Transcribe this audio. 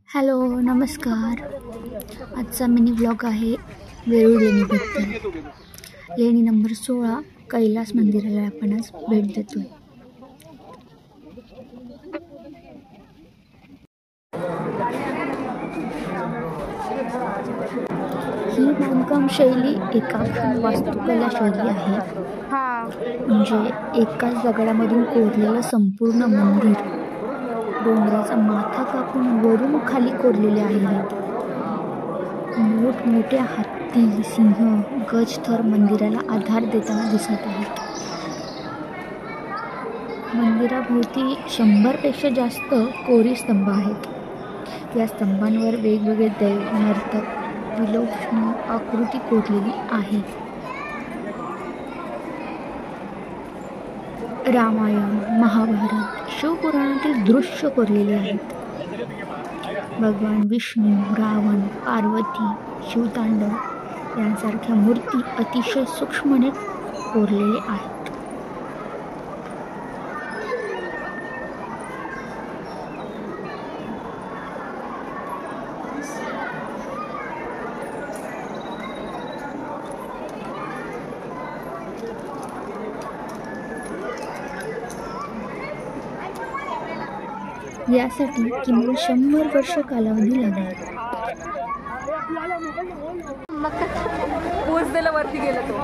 Hello नमस्कार. आजचा mini vlog आहे वेरूळ लेणीबद्दल. लेणी नंबर 16 कैलास मंदिराला आपण आज भेट देतोय. ही बांधकाम शैली एकात्म वास्तुकला शैली आहे. म्हणजे एकाच दगडामधून कोरलेलं संपूर्ण मंदिर डोंगराचा माथा कापून वरून खाली कोरलेले आहे. मोठमोठ्या हत्ती, सिंह, गज थर मंदिराला आधार देताना दिसत आहेत. मंदिराभोवती 100 पेक्षा जास्त कोरी स्तंभ आहेत. या स्तंभांवर वेगवेगळे दैव, नर्तक, विलक्षण आकृती कोरलेली आहे. रामायण, महाभारत, शिवपुराणातील दृश्य कोरलेले आहेत. भगवान विष्णू, रावण, पार्वती, शिवतांडव यांसारख्या मूर्ती अतिशय सूक्ष्मने कोरलेले आहेत. यासाठी किमान 100 वर्ष कालावधी लागला. पोच दिला वरती गेला तो.